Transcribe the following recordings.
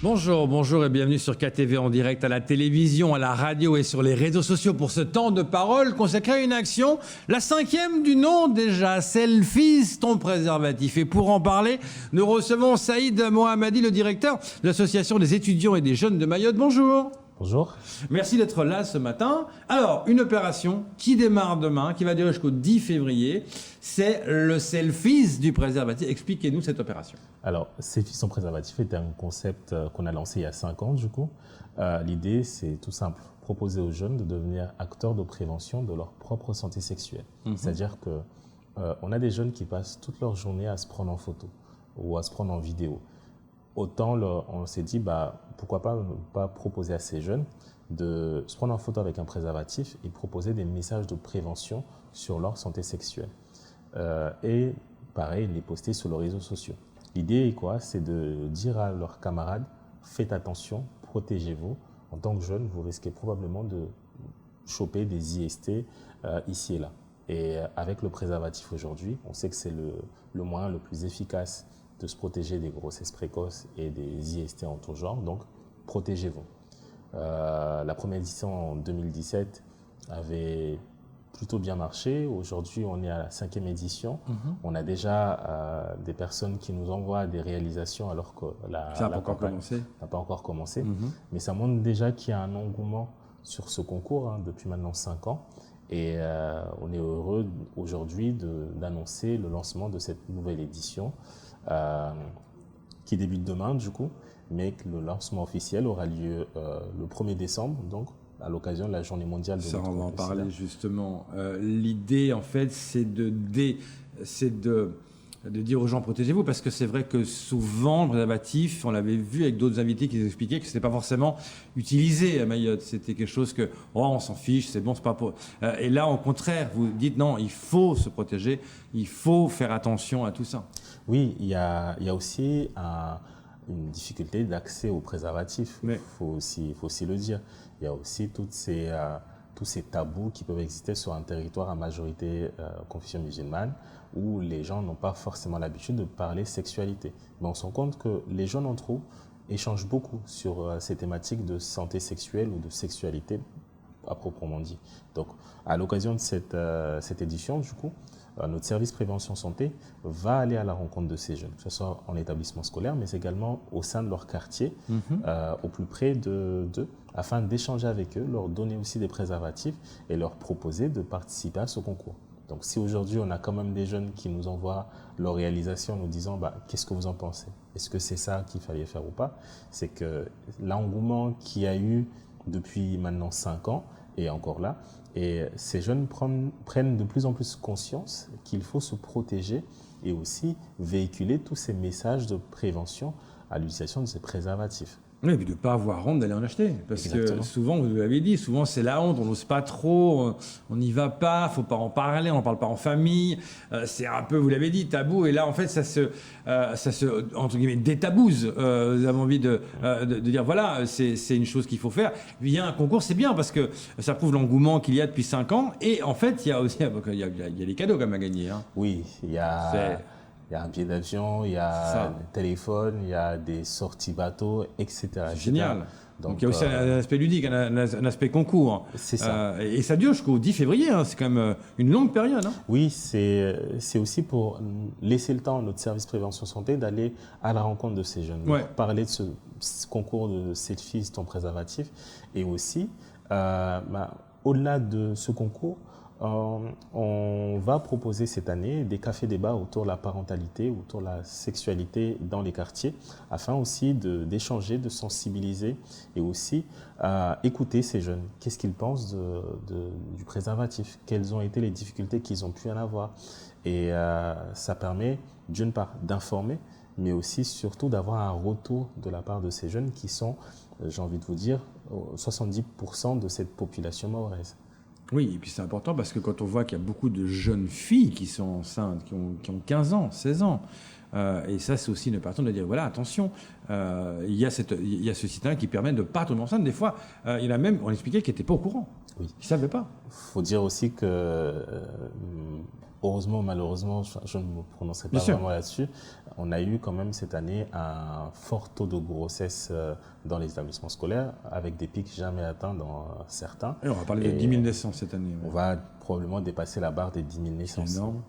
Bonjour, bonjour et bienvenue sur KTV en direct à la télévision, à la radio et sur les réseaux sociaux pour ce temps de parole consacré à une action, la 5e du nom déjà, Selfies ton préservatif. Et pour en parler, nous recevons Saïd Mohammadi, le directeur de l'association des étudiants et des jeunes de Mayotte. Bonjour. Bonjour. Merci d'être là ce matin. Alors, une opération qui démarre demain, qui va durer jusqu'au 10 février, c'est le Selfies du préservatif. Expliquez-nous cette opération. Alors, Selfies sans préservatif est un concept qu'on a lancé il y a 5 ans du coup. L'idée, c'est tout simple, proposer aux jeunes de devenir acteurs de prévention de leur propre santé sexuelle. C'est-à-dire que on a des jeunes qui passent toute leur journée à se prendre en photo ou à se prendre en vidéo. Autant on s'est dit, pourquoi pas proposer à ces jeunes de se prendre en photo avec un préservatif et proposer des messages de prévention sur leur santé sexuelle. Et pareil, les poster sur les réseaux sociaux. L'idée est quoi? C'est de dire à leurs camarades, faites attention, protégez-vous. En tant que jeune, vous risquez probablement de choper des IST ici et là. Et avec le préservatif aujourd'hui, on sait que c'est le moyen le plus efficace de se protéger des grossesses précoces et des IST en tout genre, donc protégez-vous. La première édition en 2017 avait plutôt bien marché. Aujourd'hui, on est à la 5e édition. On a déjà des personnes qui nous envoient des réalisations alors que la campagne n'a pas encore commencé. Mais ça montre déjà qu'il y a un engouement sur ce concours depuis maintenant 5 ans. Et on est heureux aujourd'hui d'annoncer le lancement de cette nouvelle édition qui débute demain du coup, mais que le lancement officiel aura lieu le 1er décembre, donc à l'occasion de la Journée mondiale de lutte contre le sida. Ça, on va en parler justement. L'idée, en fait, c'est de dire aux gens protégez-vous, parce que c'est vrai que souvent le préservatif, on l'avait vu avec d'autres invités qui nous expliquaient que c'était pas forcément utilisé à Mayotte. C'était quelque chose que on s'en fiche, c'est bon, c'est pas pour. Et là, au contraire, vous dites non, il faut se protéger, il faut faire attention à tout ça. Oui, il y a aussi une difficulté d'accès au préservatif. Il faut aussi le dire. Il y a aussi tous ces tabous qui peuvent exister sur un territoire à majorité confession musulmane, où les gens n'ont pas forcément l'habitude de parler sexualité. Mais on se rend compte que les jeunes entre eux échangent beaucoup sur ces thématiques de santé sexuelle ou de sexualité à proprement dit. Donc, à l'occasion de cette édition, du coup, notre service prévention santé va aller à la rencontre de ces jeunes, que ce soit en établissement scolaire, mais également au sein de leur quartier, au plus près d'eux, afin d'échanger avec eux, leur donner aussi des préservatifs et leur proposer de participer à ce concours. Donc si aujourd'hui on a quand même des jeunes qui nous envoient leur réalisation en nous disant qu'est-ce que vous en pensez? Est-ce que c'est ça qu'il fallait faire ou pas? C'est que l'engouement qu'il y a eu depuis maintenant 5 ans est encore là. Et ces jeunes prennent de plus en plus conscience qu'il faut se protéger et aussi véhiculer tous ces messages de prévention à l'utilisation de ces préservatifs. Oui, et puis de ne pas avoir honte d'aller en acheter. Parce Exactement. que souvent, vous l'avez dit, souvent c'est la honte, on n'ose pas trop, on n'y va pas, il ne faut pas en parler, on n'en parle pas en famille. C'est un peu, vous l'avez dit, tabou. Et là, en fait, ça se entre guillemets, détabouse. Vous avez envie de dire, voilà, c'est une chose qu'il faut faire. Il y a un concours, c'est bien, parce que ça prouve l'engouement qu'il y a depuis 5 ans. Et en fait, il y a aussi il y a des cadeaux quand même à gagner. Oui, il y a un billet d'avion, il y a un téléphone, il y a des sorties bateau, etc. C'est génial. Donc il y a aussi un aspect ludique, un aspect concours. C'est ça. Et ça dure jusqu'au 10 février, c'est quand même une longue période. Oui, c'est aussi pour laisser le temps à notre service prévention santé d'aller à la rencontre de ces jeunes. Donc, parler de ce concours de Selfies ton préservatif. Et aussi, au-delà de ce concours, on va proposer cette année des cafés-débats autour de la parentalité, autour de la sexualité dans les quartiers, afin aussi d'échanger, de sensibiliser et aussi écouter ces jeunes. Qu'est-ce qu'ils pensent du préservatif? Quelles ont été les difficultés qu'ils ont pu en avoir? Et ça permet d'une part d'informer, mais aussi surtout d'avoir un retour de la part de ces jeunes qui sont, j'ai envie de vous dire, 70% de cette population mahoraise. Oui, et puis c'est important parce que quand on voit qu'il y a beaucoup de jeunes filles qui sont enceintes, qui ont 15 ans, 16 ans, et ça c'est aussi une façon de dire, voilà, attention, il y a ce site qui permet de ne pas tomber enceinte. Des fois, il y en a même, on expliquait, qui n'étaient pas au courant. Oui. Ils ne savaient pas. Il faut dire aussi que heureusement, malheureusement, je ne me prononcerai pas vraiment là-dessus. On a eu quand même cette année un fort taux de grossesse dans les établissements scolaires, avec des pics jamais atteints dans certains. Et on va parler de 10 000 naissances cette année. On va probablement dépasser la barre des 10 000 naissances. C'est énorme.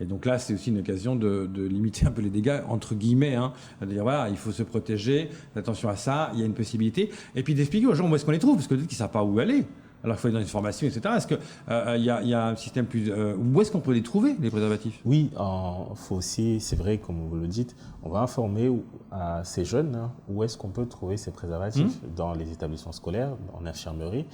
Et donc là, c'est aussi une occasion de limiter un peu les dégâts, entre guillemets, de dire voilà, il faut se protéger, attention à ça, il y a une possibilité. Et puis d'expliquer aux gens où est-ce qu'on les trouve, parce que peut-être qu'ils ne savent pas où aller. Alors il faut aller dans une formation, etc. Est-ce qu'il y a un système plus... où est-ce qu'on peut les trouver, les préservatifs? Oui, il faut aussi, c'est vrai, comme vous le dites, on va informer à ces jeunes où est-ce qu'on peut trouver ces préservatifs dans les établissements scolaires, en infirmerie.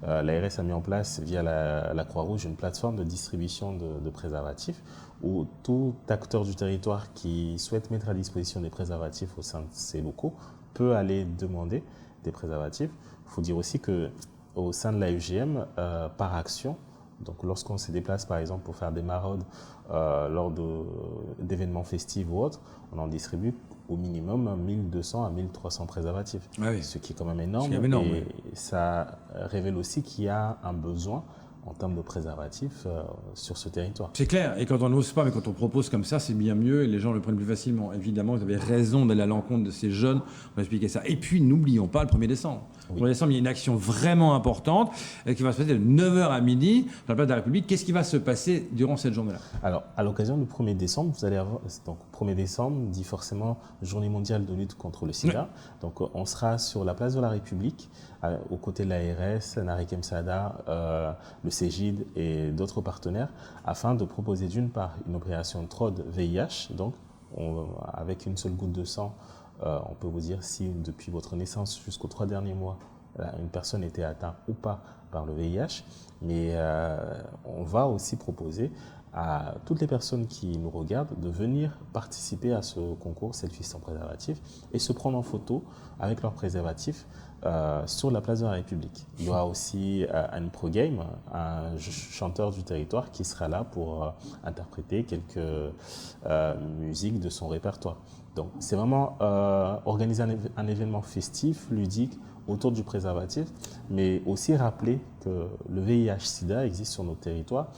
L'ARS a mis en place, via la Croix-Rouge, une plateforme de distribution de préservatifs où tout acteur du territoire qui souhaite mettre à disposition des préservatifs au sein de ses locaux peut aller demander des préservatifs. Il faut dire aussi qu'au sein de l'AUGM, par action, donc lorsqu'on se déplace par exemple pour faire des maraudes lors d'événements festifs ou autres, on en distribue au minimum 1200 à 1300 préservatifs, ce qui est quand même énorme. Et ça révèle aussi qu'il y a un besoin en termes de préservatifs sur ce territoire. C'est clair, et quand on n'ose pas, mais quand on propose comme ça, c'est bien mieux et les gens le prennent plus facilement. Évidemment, vous avez raison d'aller à l'encontre de ces jeunes, on va expliquer ça. Et puis, n'oublions pas le 1er décembre. Le 1er décembre, il y a une action vraiment importante qui va se passer de 9h à midi dans la place de la République. Qu'est-ce qui va se passer durant cette journée-là? Alors, à l'occasion du 1er décembre, vous allez avoir, donc 1er décembre dit forcément Journée mondiale de lutte contre le sida. Donc, on sera sur la place de la République, aux côtés de l'ARS, Narikem Sada, le CEGID et d'autres partenaires, afin de proposer d'une part une opération TROD VIH, donc avec une seule goutte de sang, on peut vous dire si depuis votre naissance jusqu'aux 3 derniers mois, une personne était atteinte ou pas par le VIH, mais on va aussi proposer à toutes les personnes qui nous regardent de venir participer à ce concours Selfie sans préservatif et se prendre en photo avec leur préservatif sur la place de la République. Il y aura aussi un pro-game, un chanteur du territoire qui sera là pour interpréter quelques musiques de son répertoire. Donc c'est vraiment organiser un événement festif, ludique, autour du préservatif, mais aussi rappeler que le VIH-Sida existe sur notre territoire,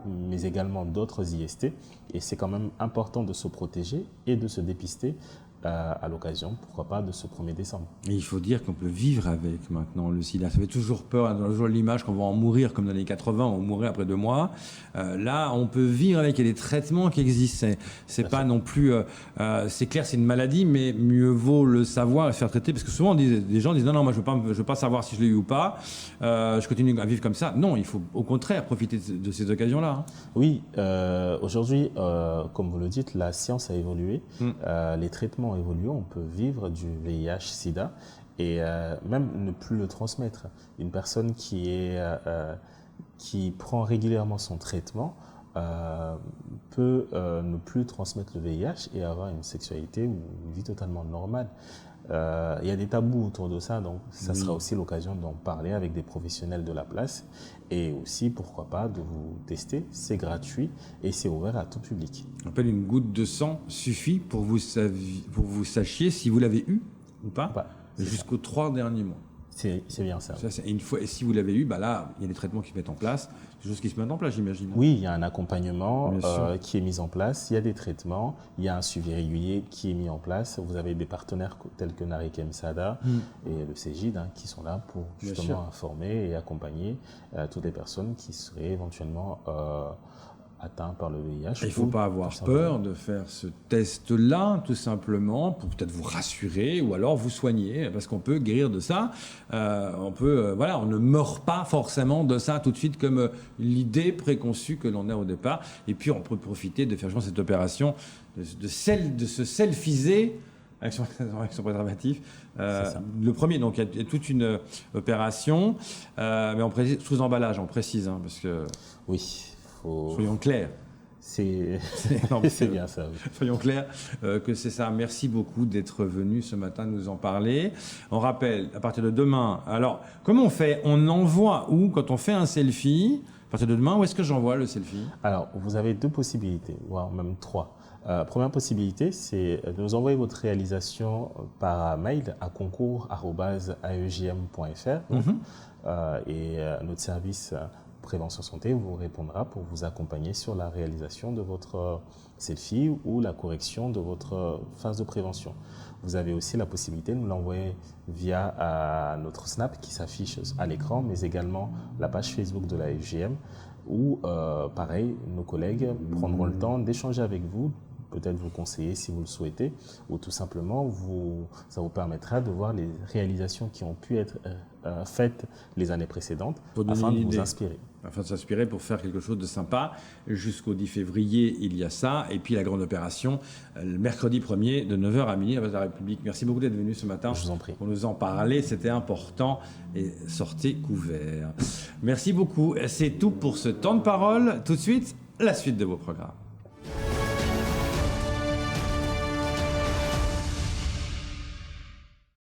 mais également d'autres IST, et c'est quand même important de se protéger et de se dépister à l'occasion, pourquoi pas, de ce 1er décembre. Et il faut dire qu'on peut vivre avec maintenant le sida. Ça fait toujours peur, dans toujours l'image qu'on va en mourir, comme dans les années 80, on mourrait après 2 mois. Là, on peut vivre avec, il y a des traitements qui existent. C'est pas non plus... c'est clair, c'est une maladie, mais mieux vaut le savoir et se faire traiter, parce que souvent, des gens disent non, moi, je veux pas savoir si je l'ai eu ou pas, je continue à vivre comme ça. Non, il faut au contraire profiter de ces occasions-là. Oui, aujourd'hui, comme vous le dites, la science a évolué, les traitements ont évolué, on peut vivre du VIH-Sida et même ne plus le transmettre. Une personne qui prend régulièrement son traitement peut ne plus transmettre le VIH et avoir une sexualité ou une vie totalement normale. Il y a des tabous autour de ça, donc ça sera aussi l'occasion d'en parler avec des professionnels de la place et aussi, pourquoi pas, de vous tester. C'est gratuit et c'est ouvert à tout public. On appelle une goutte de sang suffit pour vous sachiez si vous l'avez eu ou pas, jusqu'aux 3 derniers mois. C'est bien ça. Et si vous l'avez eu, là, il y a des traitements qui se mettent en place, des choses qui se mettent en place, j'imagine. Oui, il y a un accompagnement qui est mis en place, il y a des traitements, il y a un suivi régulier qui est mis en place. Vous avez des partenaires tels que Narikem Sada et le CEGID qui sont là pour justement informer et accompagner toutes les personnes qui seraient éventuellement atteint par le VIH. Il ne faut pas avoir peur de faire ce test-là, tout simplement, pour peut-être vous rassurer ou alors vous soigner, parce qu'on peut guérir de ça. On ne meurt pas forcément de ça tout de suite comme l'idée préconçue que l'on a au départ. Et puis on peut profiter de faire cette opération, de ce selfiser avec son préservatif. Le premier, donc il y a toute une opération, mais on précise, sous emballage, on précise, parce que... Oui. Soyons clairs. C'est bien ça. Oui. Soyons clairs que c'est ça. Merci beaucoup d'être venu ce matin nous en parler. On rappelle, à partir de demain, alors comment on fait? On envoie où quand on fait un selfie? À partir de demain, où est-ce que j'envoie le selfie? Alors, vous avez 2 possibilités, voire même 3. Première possibilité, c'est de nous envoyer votre réalisation par mail à concours@aegm.fr et notre service Prévention Santé vous répondra pour vous accompagner sur la réalisation de votre selfie ou la correction de votre phase de prévention. Vous avez aussi la possibilité de nous l'envoyer via notre Snap qui s'affiche à l'écran, mais également la page Facebook de la FGM, où, pareil, nos collègues prendront le temps d'échanger avec vous, peut-être vous conseiller si vous le souhaitez, ou tout simplement, ça vous permettra de voir les réalisations qui ont pu être faites les années précédentes afin de vous inspirer. Afin de s'inspirer pour faire quelque chose de sympa. Jusqu'au 10 février, il y a ça. Et puis la grande opération, le mercredi 1er, de 9h à midi, à la République. Merci beaucoup d'être venu ce matin. Je vous en prie. Pour nous en parler. C'était important. Et sortez couverts. Merci beaucoup. C'est tout pour ce temps de parole. Tout de suite, la suite de vos programmes.